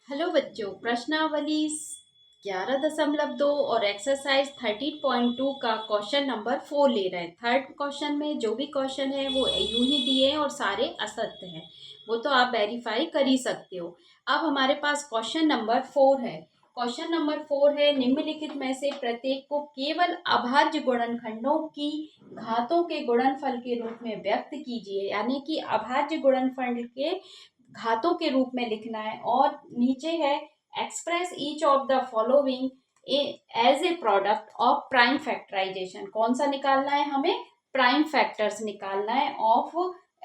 Hello बच्चों, प्रश्नावली 11.2 और एक्सरसाइज 13.2 का क्वेश्चन नंबर 4 ले रहे हैं। थर्ड क्वेश्चन में जो भी क्वेश्चन है वो यूं ही दिए हैं और सारे असत्य हैं, वो तो आप वेरीफाई कर ही सकते हो। अब हमारे पास क्वेश्चन नंबर 4 है। क्वेश्चन नंबर 4 है, निम्नलिखित में से प्रत्येक को केवल अभाज्य गुणनखंडों की घातों के गुणनफल के रूप में व्यक्त कीजिए, यानी कि अभाज्य गुणनफल के घातों के रूप में लिखना है। और नीचे है, express each of the following as a product of prime factorization. कौन सा निकालना है हमें? प्राइम फैक्टर्स निकालना है ऑफ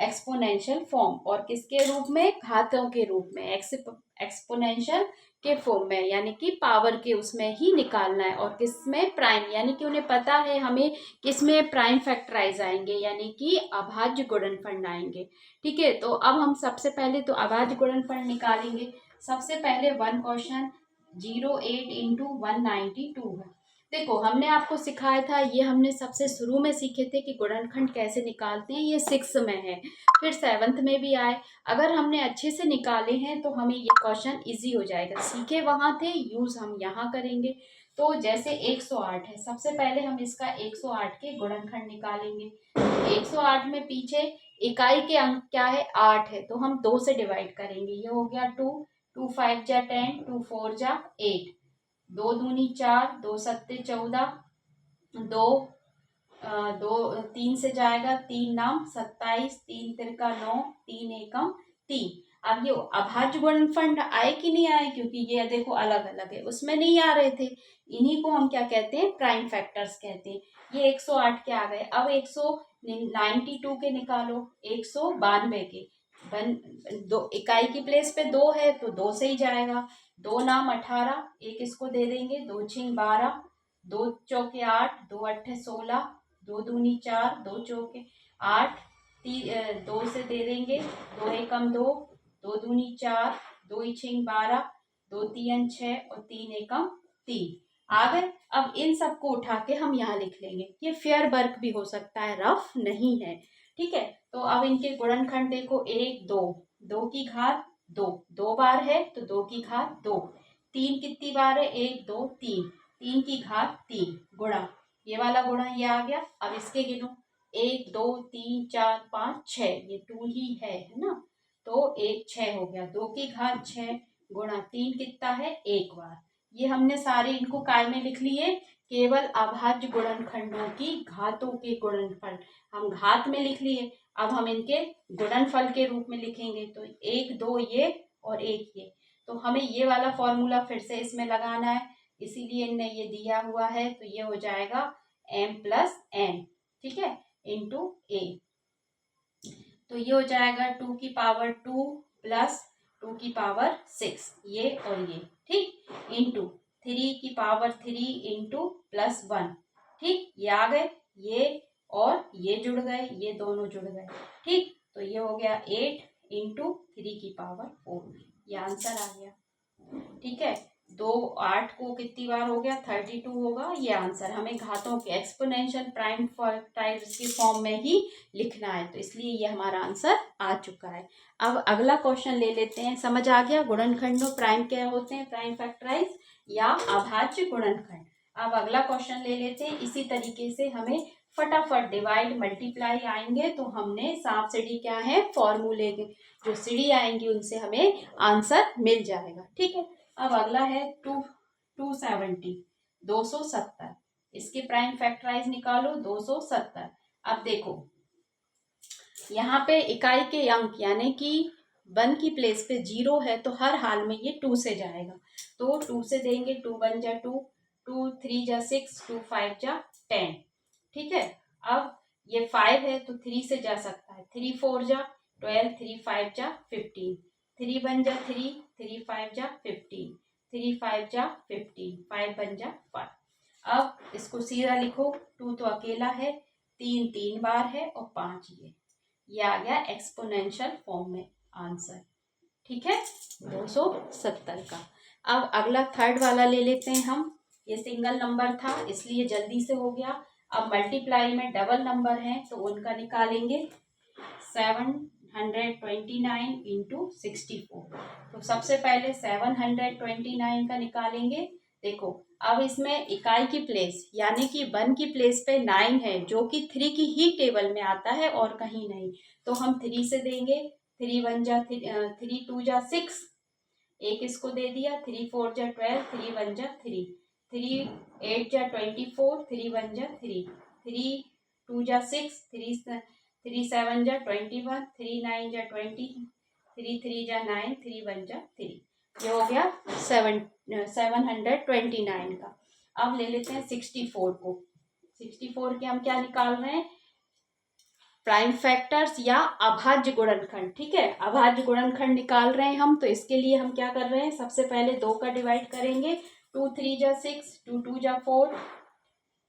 एक्सपोनेंशियल फॉर्म। और किसके रूप में? घातों के रूप में, एक्सपोनेंशियल के फॉर्म में, यानी कि पावर के उसमें ही निकालना है। और किसमें? प्राइम, यानी कि उन्हें पता है हमें किसमें प्राइम फैक्टराइज आएंगे, यानी कि अभाज्य गुणनफल आएंगे। ठीक है, तो अब हम सबसे पहले तो अभाज्य गुणनफल निकालेंगे। सबसे पहले वन क्वेश्चन 08 इंटू 192 है। देखो, हमने आपको सिखाया था, ये हमने सबसे शुरू में सीखे थे कि गुणनखंड कैसे निकालते हैं। ये 6 में है, फिर 7th में भी आए। अगर हमने अच्छे से निकाले हैं तो हमें ये क्वेश्चन इजी हो जाएगा। सीखे वहां थे, यूज हम यहाँ करेंगे। तो जैसे 108 है, सबसे पहले हम इसका 108 के गुणनखंड निकालेंगे। 108 में पीछे इकाई के अंक क्या है? 8 है, तो हम 2 से डिवाइड करेंगे। ये हो गया 2, 2 5 जा 10, 2 4 जा 8, 2 दूनी 4, 2 सत्ते 14, दो दो 3 से जाएगा 3 नाम 27, 3 तिरका 9, 3 एकम 3। अब ये अभाज्य गुणनफल आए कि नहीं आए? क्योंकि ये देखो अलग अलग है, उसमें नहीं आ रहे थे। इन्हीं को हम क्या कहते हैं? प्राइम फैक्टर्स कहते हैं। ये 108 के आ गए। अब 192 के निकालो, 192 के बन दो इकाई की प्लेस पे 2 है तो 2 से ही जाएगा। 2 नाम 18, एक इसको दे देंगे, 2 छिंग 12, 2 चौके 8, 2 अट्ठे 16, 2 दूनी 4, 2 चौके 8, 2 से दे देंगे, 2 एकम 2, 2 दूनी 4, 2 इछिंग 12, 2 तीन 6 और 3 एकम 3 आ गए। अब इन सबको उठा के हम यहाँ लिख लेंगे। ये फेयर वर्क भी हो सकता है, रफ नहीं है। ठीक है, तो अब इनके गुणनखंड देखो, 1 2, 2 की घात 2, 2 बार है तो 2 की घात 2, 3 कितनी बार है? 1 2 3, 3 की घात 3 गुणा ये वाला गुणा, ये आ गया। अब इसके गिनो, 1 2 3 4 5 6, ये 2 ही है ना, तो 1 6 हो गया। 2 की घात 6 गुणा 3 कितना है? 1 बार। ये हमने सारे इनको काय में लिख लिए? केवल अभाज्य गुणनखंडों की घातों के गुणनफल हम घात में लिख लिए। अब हम इनके गुणनफल के रूप में लिखेंगे, तो 1 2 ये और 1 ये। तो हमें ये वाला फॉर्मूला फिर से इसमें लगाना है, इसीलिए इनने ये दिया हुआ है। तो ये हो जाएगा m प्लस n, ठीक है, इंटू a। तो ये हो जाएगा 2 की पावर 2 प्लस 2 की पावर 6, ये और ये, ठीक, इंटू 3 की पावर 3 इंटू प्लस 1, ठीक, ये आ गए। ये और ये जुड़ गए, ये दोनों जुड़ गए, ठीक। तो ये हो गया 8 इंटू 3 की पावर 4, ये आंसर आ गया। ठीक है, 2 8 को कितनी बार हो गया? 32 होगा ये आंसर। हमें घातों के एक्सपोनेंशियल प्राइम फैक्टर्स की फॉर्म में ही लिखना है, तो इसलिए ये हमारा आंसर आ चुका है। अब अगला क्वेश्चन ले लेते हैं। समझ आ गया गुणनखंडों प्राइम क्या होते हैं, प्राइम फैक्टराइज या अभाज्य गुणनखंड। अब अगला क्वेश्चन ले लेते हैं। इसी तरीके से हमें फटाफट डिवाइड मल्टीप्लाई आएंगे, तो हमने सांप सीढ़ी क्या है, फॉर्मूले के जो सीढ़ी आएंगी उनसे हमें आंसर मिल जाएगा। ठीक है, अब अगला है 270, 270। इसके प्राइम फैक्टराइज निकालो, 270। अब देखो, यहाँ पे इकाई के अंक यानी कि 1 की प्लेस पे 0 है, तो हर हाल में ये 2 से जाएगा। तो 2 से देंगे, 2 1 जा 2, 2 3 जा 6, 2 5 जा 10। ठीक है, अब ये 5 है तो 3 से जा सकता है, 3 4 जा 12, 3 5 जा 15, 3 1 जा 3, 3 5 जा 15, 3 5 जा 15, 5 1 जा 5। अब इसको सीधा लिखो, 2 तो अकेला है, 3 3 बार है और 5 ये आ गया एक्सपोनेंशियल फॉर्म में आंसर। ठीक है, 270 का। अब अगला थर्ड वाला ले लेते हैं हम। ये सिंगल नंबर था इसलिए जल्दी से हो गया। अब मल्टीप्लाई में डबल नंबर है तो उनका निकालेंगे। 7 729 इंटू 64। तो सबसे पहले 729 का निकालेंगे। देखो अब इसमें इकाई की प्लेस यानी कि 1 की प्लेस पे 9 है, जो कि 3 की ही टेबल में आता है और कहीं नहीं। तो हम 3 से देंगे। 3 1 जा 3 2 जा 6, एक इसको दे दिया। 3 4 जा 12, 3 1 जा 3, 3 8 जा 24, 3 1 जा 3, 3 2 जा 6, 3 7 जा 21, 3 9 जा 20, 3 3 जा 9, 3 1 जा 3। ये हो गया 729 का। अब ले लेते हैं 64 को। 64 के हम क्या निकाल रहे हैं? प्राइम फैक्टर्स या अभाज्य गुणनखंड। ठीक है, अभाज्य गुणनखंड निकाल रहे हैं हम। तो इसके लिए हम क्या कर रहे हैं? सबसे पहले 2 का डिवाइड करेंगे। 2 3 जा 6, 2 2 जा 4,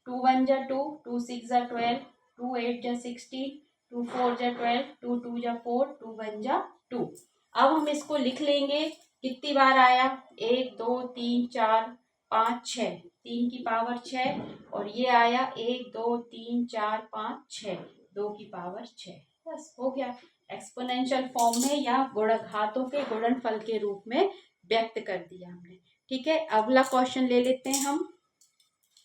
2 1 जा 2, 2 6 जा 12, 2 8 जा 16, 2 4 जा 12, 2 2 जा 4, 2 1 जा 2। अब हम इसको लिख लेंगे। कितनी बार आया? 1 2 3 4 5 6, 3 की पावर 6, और ये आया 1 2 3 4 5 6, 2 की पावर 6। बस हो गया। एक्सपोनेंशियल फॉर्म में या घातों के गुणनफल के रूप में व्यक्त कर दिया हमने। ठीक है, अगला क्वेश्चन ले लेते हैं हम।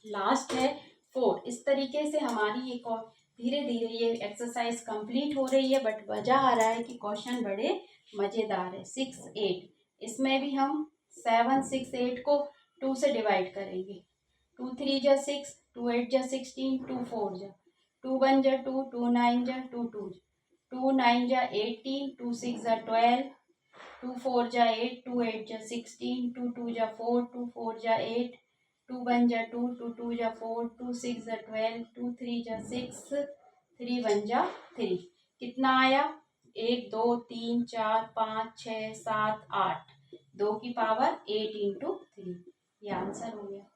लास्ट है 4। इस तरीके से हमारी एक और धीरे धीरे ये एक्सरसाइज कंप्लीट हो रही है, बट मजा आ रहा है कि क्वेश्चन बड़े मजेदार है। 6 8, इसमें भी हम 7 6 8 को 2 से डिवाइड करेंगे। 2 3 जा 6, 2 8 जा 16, 2 4 जा 2 1 जा 2, 2 9 जा 2 2, 2 9 जा 18, 2 6 जा 12, 2 4 जा 8, 2 8 जा 16, 2 2 जा 4, 2 4 जा 8, 2 1 जा 2, 2 2 जा 4, 2 6 जा 12, 2 3 जा 6, 3 1 जा 3। कितना आया? 1 2 3 4 5 6 7 8, 2 की पावर 8 इंटू 3। ये आंसर हो गया।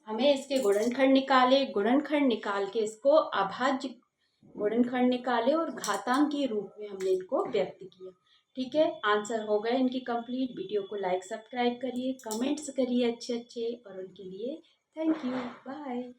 हमें इसके गुणनखंड निकाले। गुणनखंड निकाल के इसको अभाज्य गुणनखंड निकाले और घातांकीय रूप में हमने इनको व्यक्त किया। ठीक है, आंसर हो गए इनकी कंप्लीट। वीडियो को लाइक सब्सक्राइब करिए, कमेंट्स करिए अच्छे अच्छे, और उनके लिए थैंक यू। बाय।